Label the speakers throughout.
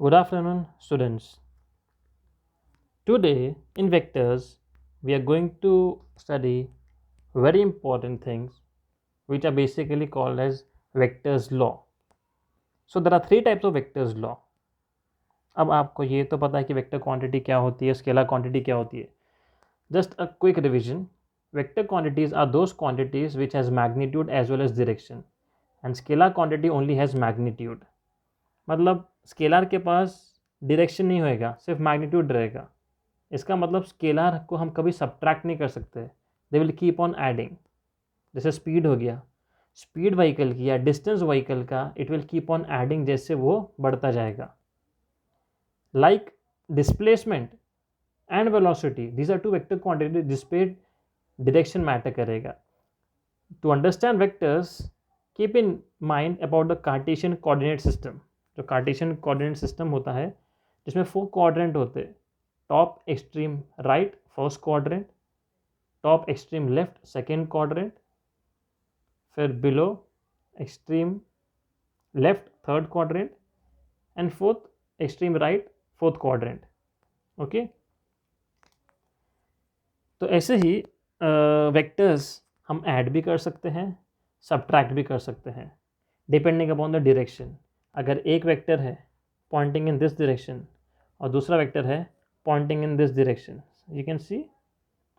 Speaker 1: Good afternoon, students. Today, in vectors, we are going to study very important things which are basically called as vectors law. So, there are three types of vectors law. अब आपको ये तो पता है कि vector quantity क्या होती है, स्केलर क्वांटिटी क्या होती है. Just a quick revision. Vector quantities are those quantities which has magnitude as well as direction, and scalar quantity only has magnitude. मतलब स्केलर के पास डायरेक्शन नहीं होएगा, सिर्फ मैग्नीट्यूड रहेगा. इसका मतलब स्केलर को हम कभी सब्ट्रैक्ट नहीं कर सकते, they will keep on adding. जैसे स्पीड हो गया, स्पीड व्हीकल की या डिस्टेंस व्हीकल का, it will keep on adding जैसे वो बढ़ता जाएगा. Like displacement and velocity, these are two vector quantity जिस पे डायरेक्शन मैटर करेगा. To understand vectors, keep in mind about the Cartesian coordinate system. जो कार्टेशियन कोऑर्डिनेट सिस्टम होता है जिसमें 4 क्वाड्रेंट होते हैं. Top extreme right first quadrant, top extreme left second quadrant, फिर below extreme left third quadrant and fourth extreme right fourth quadrant. Okay, तो ऐसे ही vectors हम ऐड भी कर सकते हैं, सब्ट्रैक्ट भी कर सकते हैं, डिपेंडिंग अपॉन द डायरेक्शन. अगर एक वेक्टर है पॉइंटिंग इन दिस डायरेक्शन और दूसरा वेक्टर है pointing in this direction, you can see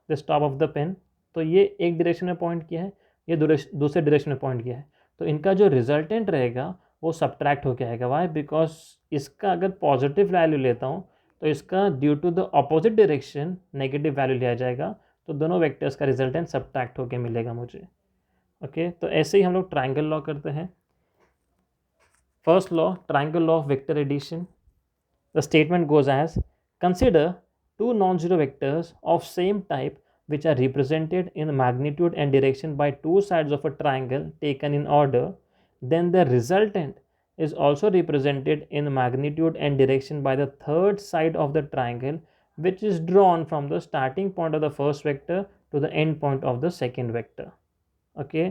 Speaker 1: this top of the pen, तो ये एक डायरेक्शन में पॉइंट किया है, ये दूसरे डायरेक्शन में पॉइंट किया है, तो इनका जो रिजल्टेंट रहेगा वो सब्ट्रैक्ट होकर आएगा. वाई? बिकॉज इसका अगर पॉजिटिव वैल्यू लेता हूँ तो इसका due to the opposite direction negative value लिया जाएगा, तो दोनों वेक्टर्स का रिजल्टेंट सब्ट्रैक्ट होकर मिलेगा मुझे. ओके, तो ऐसे ही हम लोग ट्राइंगल लॉ करते हैं. First law, triangle law of vector addition. The statement goes as, consider two non-zero vectors of same type which are represented in magnitude and direction by two sides of a triangle taken in order. Then the resultant is also represented in magnitude and direction by the third side of the triangle, which is drawn from the starting point of the first vector to the end point of the second vector. Okay,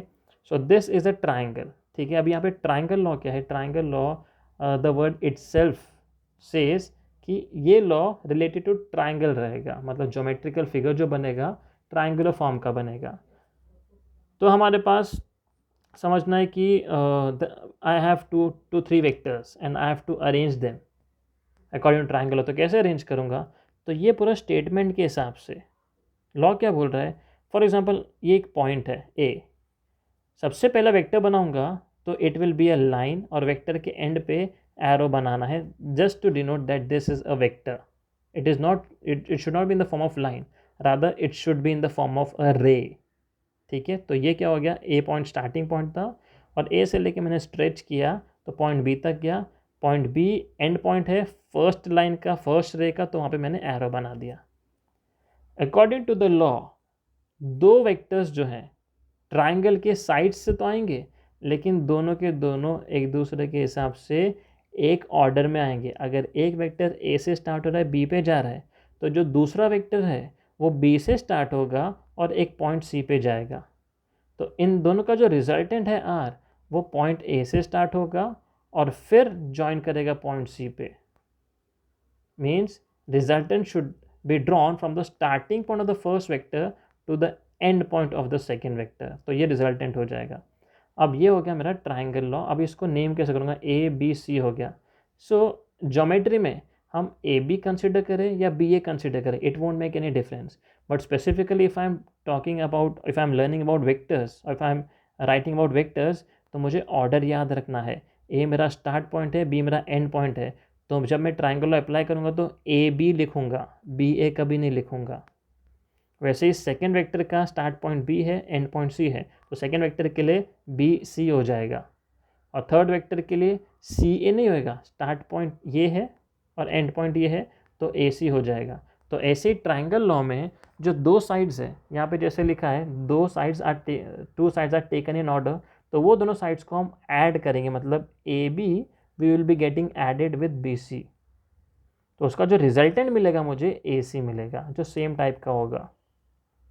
Speaker 1: so this is a triangle. ठीक है, अब यहाँ पे triangle law क्या है? Triangle law, the word itself says कि ये law related to triangle रहेगा, मतलब ज्योमेट्रिकल फिगर जो बनेगा ट्राइंगुलर फॉर्म का बनेगा. तो हमारे पास समझना है कि I have two three vectors and I have to arrange them according to triangle. तो कैसे अरेंज करूँगा? तो ये पूरा स्टेटमेंट के हिसाब से लॉ क्या बोल रहा है. फॉर एग्जाम्पल ये एक पॉइंट है ए, सबसे पहला वेक्टर बनाऊंगा तो it will be a line और वेक्टर के एंड पे एरो बनाना है, just to denote that this is a vector. It is not, it should not be in the form of line, rather it should be in the form of a ray. ठीक है, तो ये क्या हो गया? ए point starting point था और ए से लेके मैंने स्ट्रेच किया तो पॉइंट बी तक गया. पॉइंट बी एंड पॉइंट है फर्स्ट लाइन का, फर्स्ट रे का, तो वहाँ पे मैंने एरो बना दिया. अकॉर्डिंग टू द लॉ, दो वेक्टर्स जो हैं ट्राइंगल के साइड्स से तो आएंगे, लेकिन दोनों के दोनों एक दूसरे के हिसाब से एक ऑर्डर में आएंगे. अगर एक वेक्टर ए से स्टार्ट हो रहा है बी पे जा रहा है, तो जो दूसरा वेक्टर है वो बी से स्टार्ट होगा और एक पॉइंट सी पे जाएगा. तो इन दोनों का जो रिजल्टेंट है आर, वो पॉइंट ए से स्टार्ट होगा और फिर ज्वाइन करेगा पॉइंट सी पे. Means resultant should be drawn from the starting point of the first vector to the end point of the second vector, तो ये रिजल्टेंट हो जाएगा. अब ये हो गया मेरा ट्राइंगल लॉ. अब इसको नेम कैसे करूँगा? ए बी सी हो गया. सो ज्योमेट्री में हम ए बी कंसिडर करें या बी ए कंसिडर करें, it won't make any difference. But specifically if I am talking about, if I am learning about vectors, if I am writing about vectors, तो मुझे order याद रखना है. ए मेरा स्टार्ट पॉइंट है, बी मेरा एंड पॉइंट है, तो जब मैं ट्राइंगल लॉ अप्लाई करूँगा तो ए बी लिखूँगा, बी ए कभी नहीं लिखूँगा. वैसे ही सेकेंड वेक्टर का स्टार्ट पॉइंट बी है, एंड पॉइंट सी है, तो सेकेंड वेक्टर के लिए बी सी हो जाएगा. और थर्ड वेक्टर के लिए सी ए नहीं होएगा, स्टार्ट पॉइंट ये है और एंड पॉइंट ये है, तो ए सी हो जाएगा. तो ऐसे ही ट्राइंगल लॉ में जो दो साइड्स है, यहाँ पे जैसे लिखा है two sides are taken in order, तो वो दोनों साइड्स को हम ऐड करेंगे, मतलब A B we will be getting added with B C, तो उसका जो रिजल्टेंट मिलेगा मुझे ए सी मिलेगा, जो सेम टाइप का होगा.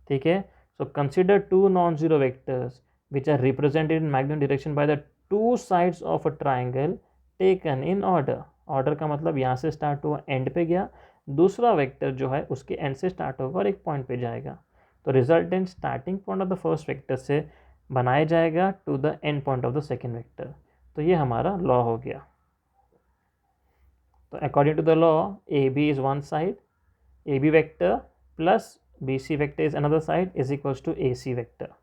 Speaker 1: ठीक है, so consider two non zero vectors which are represented in magnetic direction by the two sides of a triangle taken in order. Order का मतलब यहाँ से स्टार्ट हुआ एंड पे गया, दूसरा वेक्टर जो है उसके एंड से स्टार्ट होगा और एक पॉइंट पे जाएगा। तो resultant starting point of the first vector से बनाया जाएगा to the end point of the second vector. तो ये हमारा लॉ हो गया। तो according to the law A B is one side, A B vector plus B C vector is another side is equals to A C vector.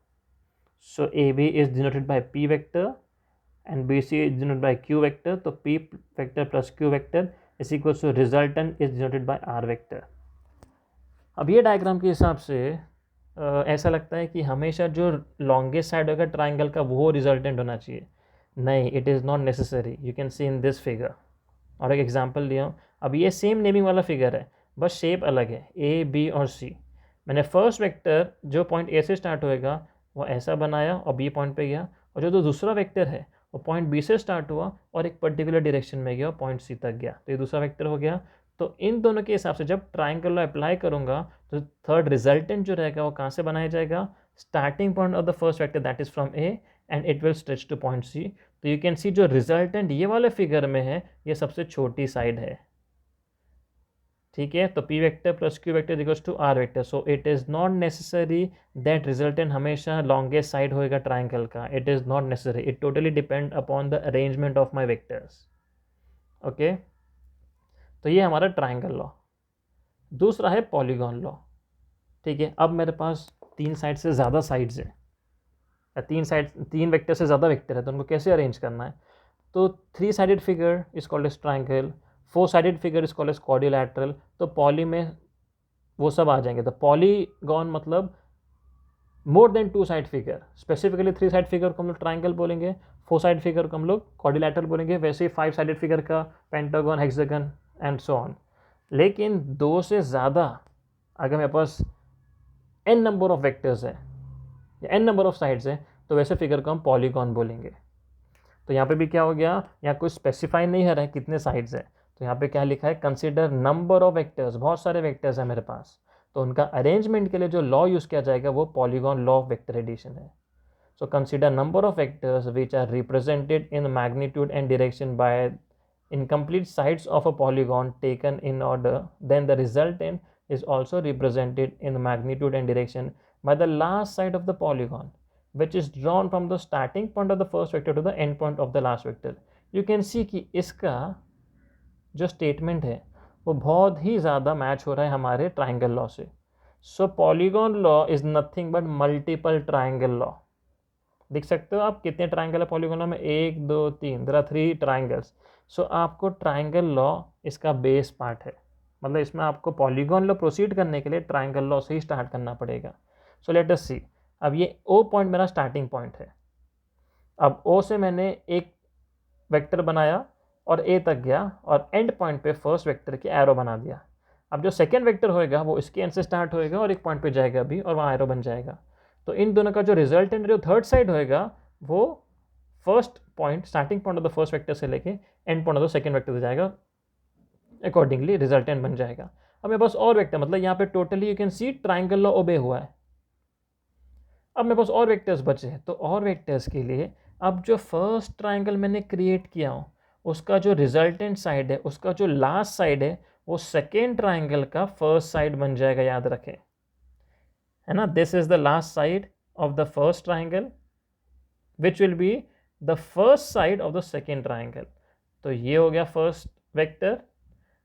Speaker 1: So AB is denoted by P vector and BC is denoted by Q vector. तो P vector plus Q vector is equals to resultant is denoted by R vector. अब ये diagram के हिसाब से ऐसा लगता है कि हमेशा जो लॉन्गेस्ट साइड होगा ट्राइंगल का वो रिजल्टेंट होना चाहिए। नहीं, it is not necessary. You can C in this figure. और एक एग्जांपल दिया हूँ। अब ये सेम नेमिंग वाला फिगर है, बस शेप अलग है, ए बी और सी। मैंने फर्स्ट वेक्टर जो पॉइंट ए से स्टार्ट होएगा वो ऐसा बनाया और बी पॉइंट पे गया, और जो दूसरा वेक्टर है वो पॉइंट बी से स्टार्ट हुआ और एक पर्टिकुलर डायरेक्शन में गया और पॉइंट सी तक गया, तो ये दूसरा वेक्टर हो गया। तो इन दोनों के हिसाब से जब ट्राइंगल लॉ अप्लाई करूँगा तो थर्ड रिजल्टेंट जो रहेगा वो कहाँ से बनाया जाएगा? Starting point of the first vector that is from A and it will stretch to point C. तो यू कैन सी जो रिजल्टेंट ये वाले फिगर में है ये सबसे छोटी साइड है, ठीक है। तो P vector plus Q vector equals to R vector. So it is not necessary that resultant हमेशा लॉन्गेस्ट साइड होएगा ट्राइंगल का। It is not necessary, it totally depend upon the arrangement of my vectors. Okay, तो ये हमारा triangle law. दूसरा है polygon law, ठीक है। अब मेरे पास तीन साइड से ज़्यादा साइड्स हैं, तीन वेक्टर से ज़्यादा वेक्टर है, तो उनको कैसे अरेंज करना है? तो 3 sided figure is called as triangle, 4 sided figure is called as quadrilateral. तो पॉली में वो सब आ जाएंगे। तो पॉलीगॉन मतलब more than 2 side figure, specifically 3 side figure को हम लोग ट्राइंगल बोलेंगे, 4 साइड फिगर को हम लोग क्वाड्रिलैटरल बोलेंगे। वैसे ही 5 साइडेड फिगर का pentagon, hexagon and so on. लेकिन 2 से ज़्यादा अगर मेरे पास n नंबर ऑफ वेक्टर्स है या n नंबर ऑफ साइड्स है तो वैसे फिगर को हम पॉलीगॉन बोलेंगे। तो यहाँ पे भी क्या हो गया, यहाँ कोई स्पेसिफाई नहीं है रहा है कितने साइड्स है, तो यहाँ पे क्या लिखा है? Consider number of vectors. बहुत सारे वेक्टर्स हैं मेरे पास, तो उनका अरेंजमेंट के लिए जो लॉ यूज़ किया जाएगा वो polygon law of vector addition है। So consider number of vectors which are represented in magnitude and direction by incomplete sides of a polygon taken in order, then the resultant is also represented in magnitude and direction by the last side of the polygon, which is drawn from the starting point of the first vector to the end point of the last vector. You can see कि इसका जो statement है वो बहुत ही ज़्यादा match हो रहा है हमारे ट्राइंगल लॉ से। So polygon law is nothing but multiple triangle law. देख सकते हो आप कितने ट्राइंगल है पॉलीगॉन लॉ में? 1 2 3, देयर आर 3 ट्राइंगल्स। सो आपको ट्राइंगल लॉ इसका बेस पार्ट है, मतलब इसमें आपको पॉलीगॉन लॉ प्रोसीड करने के लिए ट्राइंगल लॉ से ही स्टार्ट करना पड़ेगा। सो लेट अस सी। अब ये O पॉइंट मेरा स्टार्टिंग पॉइंट है। अब O से मैंने एक वेक्टर बनाया और A तक गया और एंड पॉइंट पे फर्स्ट वेक्टर की एरो बना दिया। अब जो सेकेंड वेक्टर होएगा वो इसके एंड से स्टार्ट होएगा और एक पॉइंट पे जाएगा अभी और वहाँ एरो बन जाएगा। तो इन दोनों का जो रिजल्टेंट जो थर्ड साइड होएगा वो first point, starting point of the first vector से लेके and point of the second vector से जाएगा, अकॉर्डिंगली रिजल्टेंट बन जाएगा। अब मेरे पास और वेक्टर, मतलब यहाँ पे totally you can see triangle law obey हुआ है। अब मेरे पास और वेक्टर्स बचे हैं, तो और वेक्टर्स के लिए अब जो फर्स्ट ट्राइंगल मैंने क्रिएट किया हो उसका जो रिजल्टेंट साइड है, उसका जो लास्ट साइड है वो सेकेंड ट्राइंगल का फर्स्ट साइड बन जाएगा, याद रखें, है ना। This is the last side of the first triangle which will be the first side of the second triangle. तो ये हो गया फर्स्ट वेक्टर,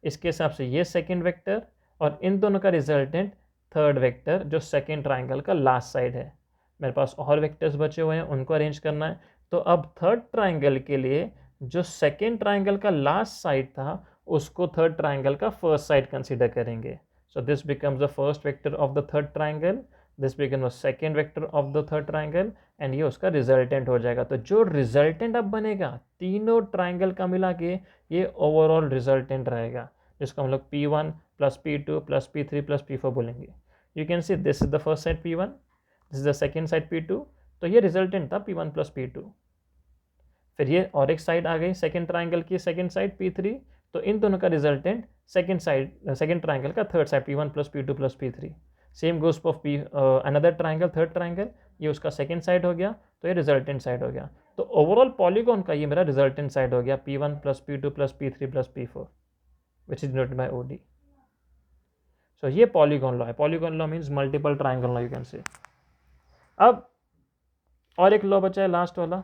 Speaker 1: इसके हिसाब से ये सेकेंड वेक्टर, और इन दोनों का रिजल्टेंट थर्ड वेक्टर जो सेकेंड ट्राइंगल का लास्ट साइड है। मेरे पास और वेक्टर्स बचे हुए हैं, उनको अरेंज करना है। तो अब थर्ड ट्राइंगल के लिए जो सेकेंड ट्राइंगल का लास्ट साइड था उसको थर्ड ट्राइंगल का फर्स्ट साइड कंसिडर करेंगे। So this becomes the first vector of the third triangle, this becomes the second vector of the third triangle and ये उसका रिजल्टेंट हो जाएगा। तो जो रिजल्टेंट अब बनेगा तीनों ट्राइंगल का मिला के ये ओवरऑल रिजल्टेंट रहेगा, जिसको हम लोग P1 plus P2 plus P3 plus P4 बोलेंगे। You can see this is the first side P1, this is the second side P2, तो ये रिजल्टेंट था P1 प्लस P2। फिर ये और एक साइड आ गई सेकेंड ट्राइंगल की सेकेंड साइड P3, तो इन दोनों का रिजल्टेंट सेकेंड ट्राइंगल का third side P1 plus P2 plus P3। Same goes for another triangle, third triangle, ये उसका सेकेंड साइड हो गया, तो ये रिजल्टेंट साइड हो गया। तो ओवरऑल पॉलीगॉन का ये मेरा रिजल्टेंट साइड हो गया P1 plus P2 plus P3 plus P4 which is denoted by OD. सो ये पॉलीगॉन लॉ है. Polygon law means multiple triangle law you can say. अब और एक लॉ बचा है लास्ट वाला,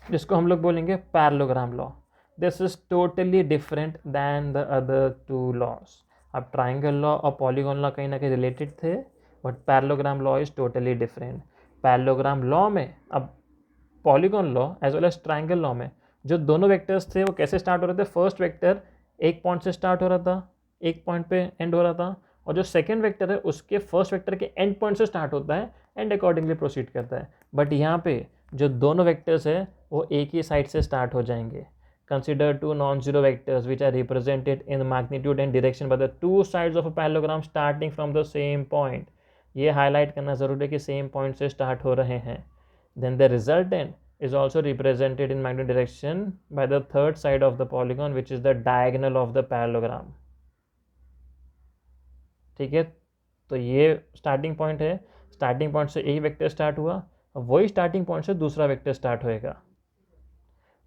Speaker 1: जिसको हम लोग बोलेंगे parallelogram law. This is totally different than the other two laws. अब ट्राइंगल लॉ और पॉलीगॉन लॉ कहीं ना कहीं रिलेटेड थे, but parallelogram law is totally different. Parallelogram law में, अब polygon law as well as triangle law में जो दोनों वेक्टर्स थे वो कैसे स्टार्ट हो रहे थे. फर्स्ट वेक्टर एक पॉइंट से स्टार्ट हो रहा था, एक पॉइंट पे एंड हो रहा था, और जो सेकेंड वेक्टर है उसके फर्स्ट वेक्टर के एंड पॉइंट से स्टार्ट होता है एंड अकॉर्डिंगली प्रोसीड करता है. बट यहाँ पे जो दोनों वेक्टर्स है वो एक ही साइड से स्टार्ट हो जाएंगे. Consider two non zero vectors which are represented in magnitude and direction by the two sides of a parallelogram starting from the same point. ये हाईलाइट करना जरूरी है कि सेम पॉइंट से स्टार्ट हो रहे हैं. Then the resultant is also represented in magnitude direction by the third side of the polygon which is the diagonal of the parallelogram. ठीक है, तो ये स्टार्टिंग पॉइंट है. स्टार्टिंग पॉइंट से एक वेक्टर स्टार्ट हुआ, वही स्टार्टिंग पॉइंट से दूसरा वेक्टर स्टार्ट होएगा,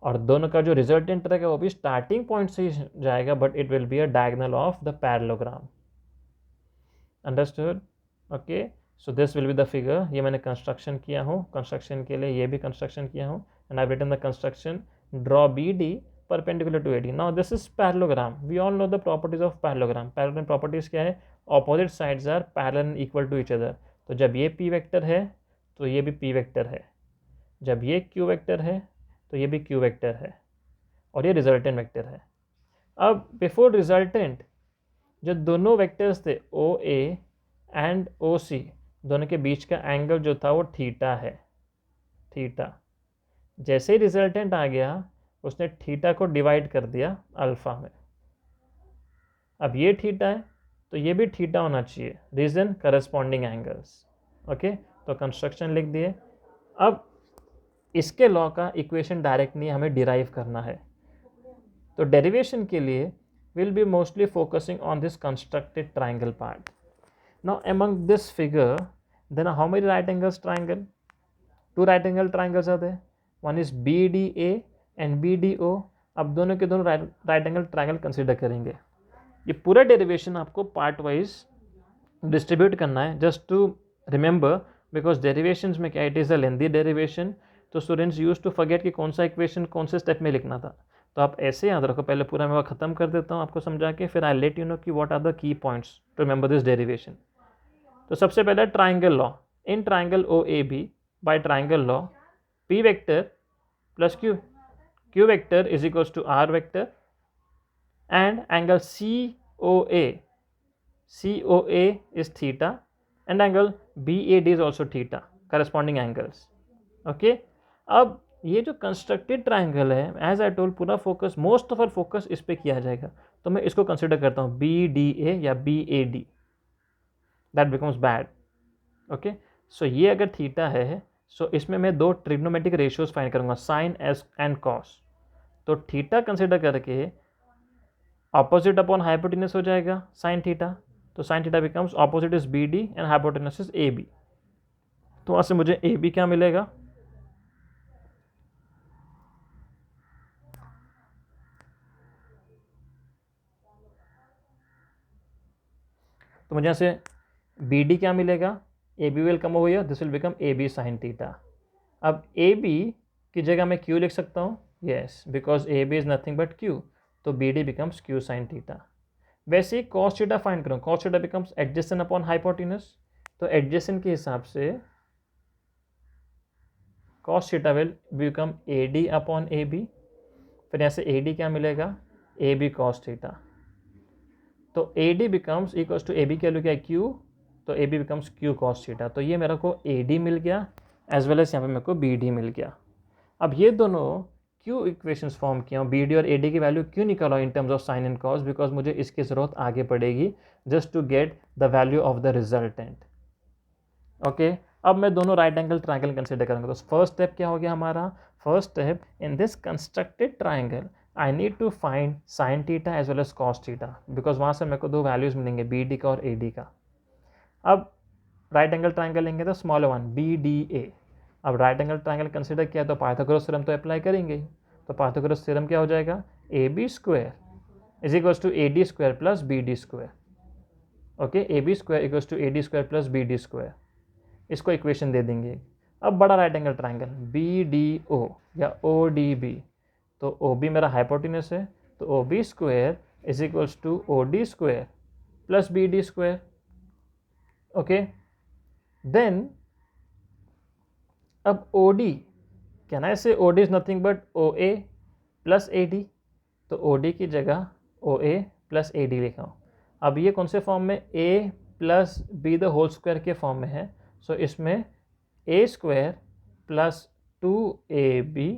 Speaker 1: और दोनों का जो रिजल्टेंट रहेगा वो भी स्टार्टिंग पॉइंट से ही जाएगा, but it will be a diagonal of the parallelogram. Understood? Okay, so this will be the figure. ये मैंने कंस्ट्रक्शन किया हूँ, कंस्ट्रक्शन के लिए ये भी कंस्ट्रक्शन किया हूँ, and I have written the construction. Draw BD perpendicular to AD. Now this is parallelogram. We all know the properties of parallelogram. Parallelogram properties क्या है? Opposite sides are parallel and equal to each other. तो जब ये P vector है तो ये भी P vector है, जब ये Q वेक्टर है तो ये भी Q वेक्टर है, और ये रिजल्टेंट वेक्टर है. अब बिफोर रिजल्टेंट जो दोनों वेक्टर्स थे OA एंड OC, दोनों के बीच का एंगल जो था वो थीटा है, थीटा. जैसे ही रिजल्टेंट आ गया उसने थीटा को डिवाइड कर दिया अल्फा में. अब ये थीटा है तो ये भी थीटा होना चाहिए, रीजन करस्पॉन्डिंग एंगल्स. ओके, तो कंस्ट्रक्शन लिख दिए. अब इसके लॉ का इक्वेशन डायरेक्ट नहीं, हमें डिराइव करना है. तो डेरिवेशन के लिए will be mostly focusing on this constructed triangle part. Now among this figure, then how many right angles triangle? Two right angle triangles are there. One is BDA and BDO. अब दोनों के दोनों right angle triangle consider करेंगे. ये पूरा derivation आपको part wise distribute करना है, just to remember, because derivations में क्या, it is a lengthy derivation. तो स्टूडेंट्स यूज टू फॉरगेट कि कौन सा इक्वेशन कौन से स्टेप में लिखना था. तो आप ऐसे याद रखो. पहले पूरा मैं ख़त्म कर देता हूँ आपको समझा के, फिर आई लेट यू नो कि what are the key points to remember this derivation. तो सबसे पहले triangle law. In triangle OAB by triangle law P vector plus Q vector is equals to R vector and angle COA is theta and angle BAD is also theta, corresponding angles. Okay, अब ये जो constructed triangle है, as I told, पूरा focus, most of our focus इस पे किया जाएगा. तो मैं इसको कंसिडर करता हूँ BDA या BAD. That becomes bad. Okay, so ये अगर थीटा है, सो इसमें मैं दो ट्रिग्नोमेट्रिक रेशियोज फाइंड करूँगा, साइन एस एंड कॉस. तो थीटा कंसिडर करके ऑपोजिट अपॉन हाइपोटेनस हो जाएगा साइन थीटा. तो sine theta becomes opposite is BD and hypotenuse is AB. तो वहाँ से मुझे AB क्या मिलेगा? तो मुझे यहाँ से BD क्या मिलेगा? AB will come over here, this will become AB sine theta. अब AB की जगह मैं Q लिख सकता हूँ, yes, because AB is nothing but Q. तो BD becomes Q sine theta. वैसे ही कॉस थीटा फाइंड करूँ, cos theta becomes adjacent upon hypotenuse. तो एडजेसेंट के हिसाब से cos theta will become AD upon AB. फिर यहाँ से AD क्या मिलेगा? AB cos theta. तो AD becomes equals to AB की वैल्यू क्या है? Q. तो AB becomes Q cos theta. तो ये मेरे को AD मिल गया, एज वेल एज यहाँ पे मेरे को BD मिल गया. अब ये दोनों क्यों इक्वेशंस फॉर्म किया हूँ, BD और AD की वैल्यू क्यों निकाला in terms of sine and cos? Because मुझे इसकी ज़रूरत आगे पड़ेगी just to get the value of the resultant. Okay, अब मैं दोनों राइट एंगल ट्राइंगल कंसिडर करूँगा. तो फर्स्ट स्टेप क्या हो गया हमारा? First step, in this constructed triangle I need to find sine theta as well as cos theta, because वहाँ से मेरे को दो वैल्यूज़ मिलेंगे, BD का और AD का. अब राइट एंगल ट्राइंगल लेंगे तो स्मॉल वन BDA. अब राइट एंगल ट्राइंगल कंसिडर किया तो पाइथागोरस थ्योरम तो अप्लाई करेंगे ही। तो पाइथागोरस थ्योरम क्या हो जाएगा, A B square is equals to A D square plus B D square. Okay, A B square equals to A D square plus B D square, इसको equation दे देंगे। अब बड़ा right angle triangle B D O या O D B, तो O B मेरा hypotenuse है, तो O B square is equals to O D square plus B D square. Okay, then अब O D, can I say O D is nothing but O A plus A D, तो O D की जगह ओ A plus A D लिखा हूँ। अब ये कौन से फॉर्म में, a plus b the whole square के फॉर्म में है। सो इसमें a square plus 2ab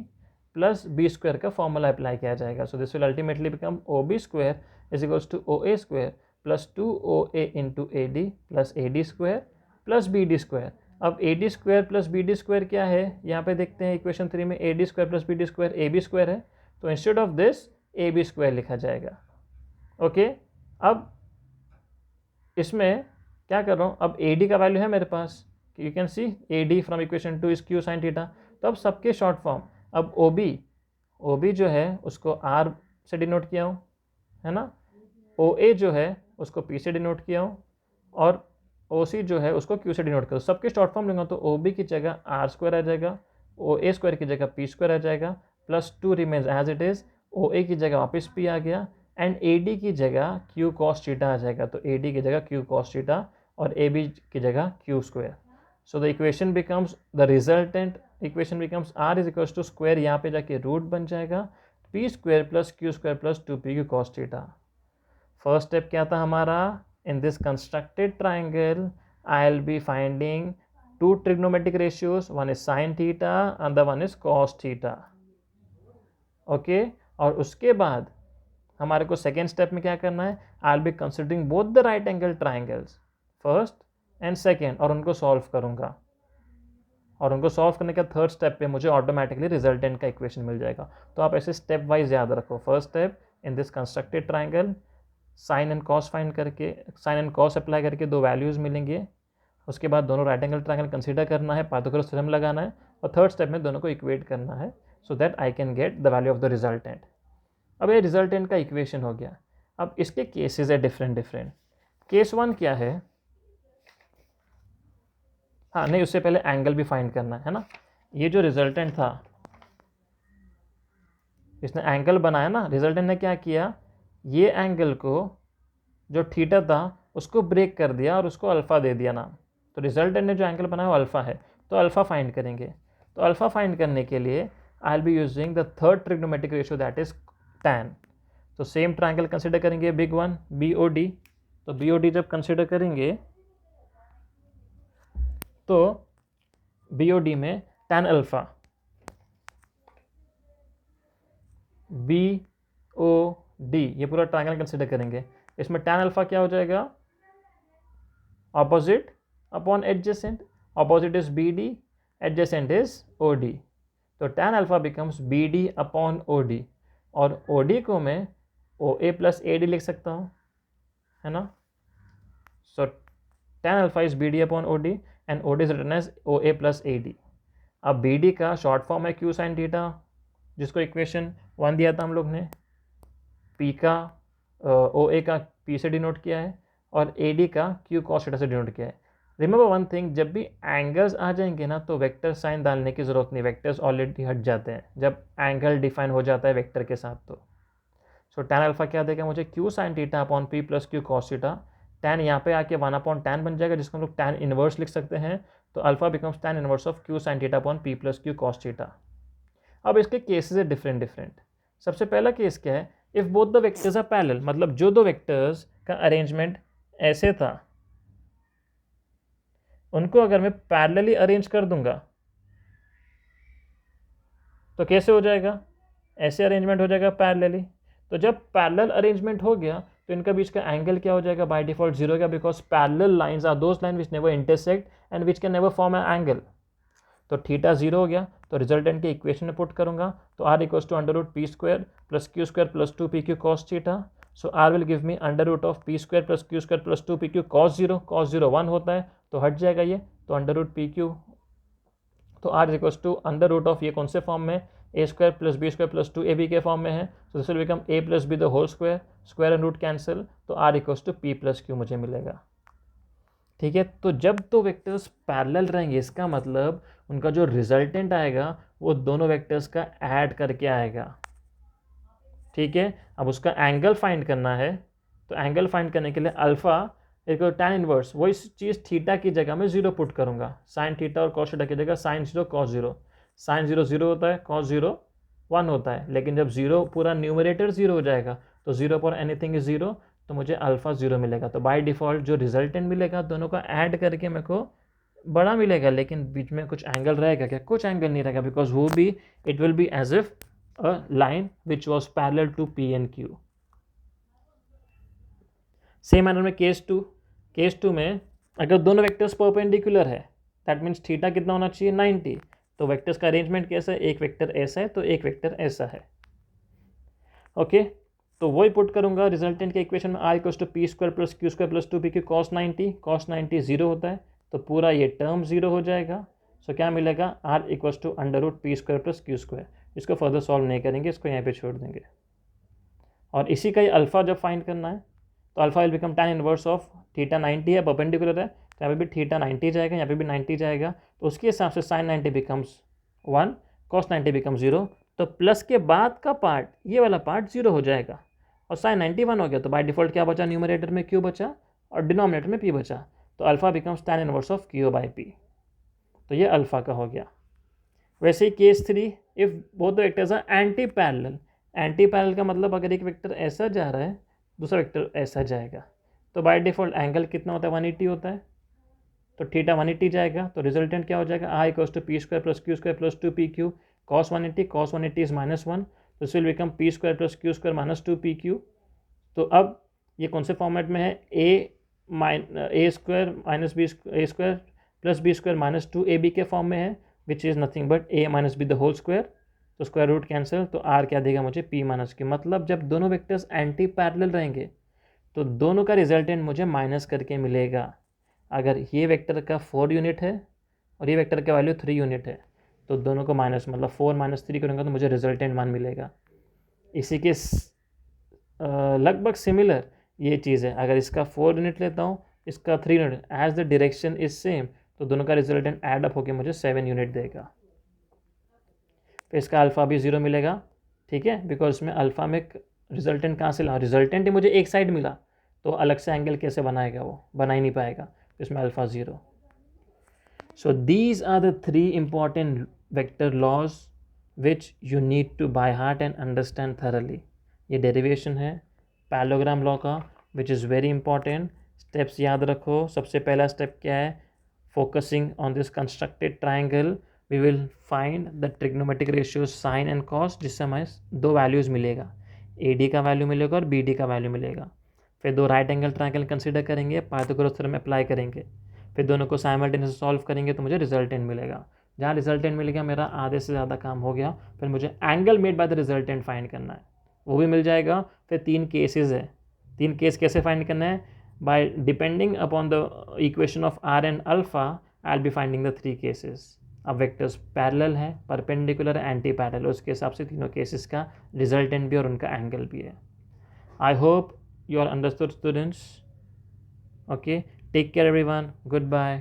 Speaker 1: plus b square का फॉर्मूला अप्लाई किया जाएगा। So this will ultimately become o B square is equals to o a square plus 2OA into a d plus A D square plus B D square. अब a D square plus B D square क्या है, यहाँ पे देखते हैं equation 3 में A D square plus B D square A B square है, तो instead of this A B square लिखा जाएगा। ओके, अब इसमें क्या कर रहा हूँ, अब ए डी का वैल्यू है मेरे पास, you can see a d from equation 2 is q sine theta. तो अब सबके शॉर्ट फॉर्म, अब ओ बी जो है उसको आर से डिनोट किया हूँ, है ना, ओ ए जो है उसको पी से डिनोट किया हूँ, और ओ सी जो है उसको क्यू से डिनोट करो। सबके शॉर्ट फॉर्म लूँगा तो ओ बी की जगह आर स्क्वायर आ जाएगा, ओ ए स्क्वायर की जगह पी स्क्वायर आ जाएगा, plus 2 remains as it is, o a की जगह वापस पी आ गया, एंड ए डी की जगह क्यू कॉस थीटा आ जाएगा। तो ए डी की जगह क्यू कॉस थीटा और ए बी की जगह Q square. So the equation becomes, the resultant equation becomes R is equals to square, यहाँ पे जाके रूट बन जाएगा P square plus Q square plus 2p Q cos theta. First step क्या था हमारा, in this constructed triangle I will be finding two trigonometric ratios, one is sine theta and the one is cos theta. Okay, और उसके बाद हमारे को second step में क्या करना है, आई will be considering both the right angle triangles first and second, और उनको सॉल्व करूँगा, और उनको सॉल्व करने के थर्ड स्टेप पे मुझे ऑटोमेटिकली रिजल्टेंट का इक्वेशन मिल जाएगा। तो आप ऐसे स्टेप वाइज याद रखो। First step, in this constructed triangle sine and cos find करके, साइन एंड कॉस अप्लाई करके दो वैल्यूज़ मिलेंगे, उसके बाद दोनों राइट एंगल ट्राइंगल कंसीडर करना है, पाइथागोरस थ्योरम लगाना है, और थर्ड स्टेप में दोनों को इक्वेट करना है so that I can get the value of the resultant. अब ये रिजल्टेंट का इक्वेशन हो गया। अब इसके केसेस है डिफरेंट। केस 1 क्या है, हाँ नहीं, उससे पहले एंगल भी फाइंड करना है ना। ये जो रिजल्टेंट था, इसने एंगल बनाया ना, रिजल्टेंट ने क्या किया, ये एंगल को जो थीटा था उसको ब्रेक कर दिया और उसको अल्फ़ा दे दिया नाम। तो रिजल्टेंट ने जो एंगल बनाया वो अल्फ़ा है, तो अल्फ़ा फाइंड करेंगे। तो अल्फ़ा फाइंड करने के लिए आई will be using the third trigonometric ratio that is tan। तो सेम ट्राइंगल कंसिडर करेंगे, बिग वन BOD। तो BOD जब कंसिडर करेंगे तो BOD में tan अल्फ़ा, BOD ये पूरा ट्राइंगल कंसिडर करेंगे। इसमें tan अल्फ़ा क्या हो जाएगा, opposite upon adjacent, opposite is BD, adjacent is OD। तो tan alpha becomes BD upon OD, और OD को मैं OA प्लस AD लिख सकता हूँ, है ना। So tan alpha is BD upon OD and OD is written as OA plus AD। अब BD का शॉर्ट फॉर्म है क्यू साइन थीटा, जिसको इक्वेशन 1 दिया था हम लोग ने, P का OA का P से डिनोट किया है, और AD का Q cos थीटा से डिनोट किया है। रिमेंबर वन थिंग, जब भी एंगल्स आ जाएंगे ना तो वेक्टर साइन डालने की ज़रूरत नहीं, वेक्टर्स ऑलरेडी हट जाते हैं जब एंगल डिफाइन हो जाता है वेक्टर के साथ। तो सो tan अल्फ़ा क्या देगा मुझे, Q sine theta upon P plus Q cos theta. tan यहाँ पे आके 1 अपॉन tan बन जाएगा, जिसको हम लोग tan इनवर्स लिख सकते हैं। तो alpha becomes tan inverse of Q sine theta upon P plus Q cos theta. अब इसके केसेस है डिफरेंट। सबसे पहला केस क्या है, if both the vectors are parallel, मतलब जो दो वेक्टर्स का अरेंजमेंट ऐसे था उनको अगर मैं पैरेलली अरेंज कर दूंगा तो कैसे हो जाएगा, ऐसे अरेंजमेंट हो जाएगा पैरेलली। तो जब पैरेलल अरेंजमेंट हो गया तो इनका बीच का एंगल क्या हो जाएगा, बाय डिफॉल्ट 0 हो गया, because parallel lines are those line which never intersect and which can never form an angle. तो थीटा 0 हो गया, तो रिजल्टेंट के इक्वेशन में पुट करूंगा, तो r equals to under root P square plus Q square plus 2p Q cos theta. So r will give me under root of p square plus Q square plus 2p Q cos 0 1 होता है तो हट जाएगा ये, तो under root p q तो r equals to under root of, ये कौन से फॉर्म में, a square plus b square plus 2ab के फॉर्म में है, so this will become a plus b the whole square, square and root cancel, तो r equals to p plus q मुझे मिलेगा। ठीक है, तो जब दो वेक्टर्स पैरेलल रहेंगे इसका मतलब उनका जो रिजल्टेंट आएगा वो दोनों वेक्टर्स का ऐड करके आएगा। ठीक है, अब उसका एंगल फाइंड करना है, तो एंगल फाइंड करने के लिए अल्फा एक tan इनवर्स, वही चीज़ थीटा की जगह में 0 पुट करूंगा, साइन थीटा और कॉस थीटा की जगह साइन 0 कॉस 0, साइन 0 0 होता है, कॉस 0 1 होता है, लेकिन जब 0 पूरा न्यूमरेटर 0 हो जाएगा तो 0 पर एनीथिंग इज 0, तो मुझे अल्फा 0 मिलेगा। तो बाय डिफ़ॉल्ट जो रिजल्टेंट मिलेगा दोनों का ऐड करके मेरे को बड़ा मिलेगा, लेकिन बीच में कुछ एंगल रहेगा क्या, कुछ एंगल नहीं रहेगा, बिकॉज वो भी it will be as if a line which was parallel to P and Q. Same manner में केस टू में अगर दोनों वेक्टर्स परपेंडिकुलर है दैट मीन्स थीटा कितना होना चाहिए 90, तो वेक्टर्स का अरेंजमेंट कैसा है, एक वेक्टर ऐसा है तो एक वेक्टर ऐसा है। ओके, तो वही पुट करूंगा रिजल्टेंट के इक्वेशन में, R equals to P square plus Q square plus 2p Q cos 90 0 होता है, तो पूरा ये टर्म 0 हो जाएगा। सो क्या मिलेगा, R equals to under root P square plus Q square. इसको फर्दर सॉल्व नहीं करेंगे, इसको यहाँ पे छोड़ देंगे। और इसी का ही अल्फा जब फाइंड करना है तो alpha will become tan inverse of theta 90 है, परपेंडिकुलर है, तो यहाँ पे भी थीटा 90 जाएगा, यहाँ पे भी 90 जाएगा, तो उसके हिसाब से साइन 90 बिकम्स 1, कॉस 90 बिकम्स 0, तो प्लस के बाद का पार्ट ये वाला पार्ट 0 हो जाएगा, और साइन 90 1 हो गया, तो बाय डिफॉल्ट क्या बचा, न्यूमरेटर में क्यू बचा और डिनोमिनेटर में पी बचा, तो alpha becomes tan inverse of q by p, तो ये अल्फा का हो गया। वैसे ही case 3, if both the vectors are anti parallel का मतलब अगर एक वेक्टर ऐसा जा रहा है दूसरा वेक्टर ऐसा जाएगा, तो बाय डिफ़ॉल्ट एंगल कितना होता है 180 होता है, तो थीटा 180 जाएगा, तो रिजल्टेंट क्या हो जाएगा, r equals to P square plus Q square plus 2pq cos 180 is -1, तो this will become p square plus Q square minus 2pq। तो अब ये कौन से फॉर्मेट में है, a square minus b a square plus b square minus 2ab के form में है, which is nothing but a minus b the whole square, तो स्क्वायर रूट कैंसिल, तो आर क्या देगा मुझे p माइनस q। मतलब जब दोनों वेक्टर्स एंटी पैरेलल रहेंगे तो दोनों का रिजल्टेंट मुझे माइनस करके मिलेगा। अगर ये वेक्टर का 4 यूनिट है और ये वेक्टर का वैल्यू 3 यूनिट है तो दोनों को माइनस, मतलब 4 माइनस 3 करूँगा तो मुझे रिजल्टेंट मान मिलेगा। इसी के लगभग सिमिलर ये चीज़ है, अगर इसका 4 यूनिट लेता हूँ इसका 3 unit, as the direction is same, तो दोनों का रिजल्टेंट ऐड अप होकर मुझे 7 यूनिट देगा, तो इसका अल्फ़ा भी 0 मिलेगा। ठीक है, बिकॉज इसमें अल्फ़ा में रिजल्टेंट कहाँ से ला, रिजल्टेंट ही मुझे एक साइड मिला, तो अलग से एंगल कैसे बनाएगा, वो बना ही नहीं पाएगा, तो इसमें alpha 0। So these are the 3 important vector laws which you need to by heart and understand thoroughly. ये डेरिवेशन है पैरेललोग्राम लॉ का which is very important. Steps याद रखो, सबसे पहला स्टेप क्या है, focusing on this constructed triangle we will find the trigonometric ratio sine and cos, जिससे हमें 2 वैल्यूज़ मिलेगा, AD का वैल्यू मिलेगा और BD का वैल्यू मिलेगा। फिर 2 राइट एंगल ट्राइंगल कंसीडर करेंगे, पाइथागोरस थ्योरम अप्लाई करेंगे, फिर दोनों को साइमल्टेनियसली सॉल्व करेंगे तो मुझे रिजल्टेंट मिलेगा। जहाँ रिजल्टेंट मिलेगा मेरा आधे से ज़्यादा काम हो गया। फिर मुझे angle made by the resultant find करना है, वो भी मिल जाएगा। फिर 3 केसेस है, 3 केस कैसे फाइंड करना है, by depending upon the equation of R and alpha I will be finding the 3 cases. अब वेक्टर्स पैरेलल है, परपेंडिकुलर है, एंटी पैरेलल, उसके हिसाब से तीनों केसेस का रिजल्टेंट भी और उनका एंगल भी है। I hope you are understood students. Okay, take care everyone, goodbye.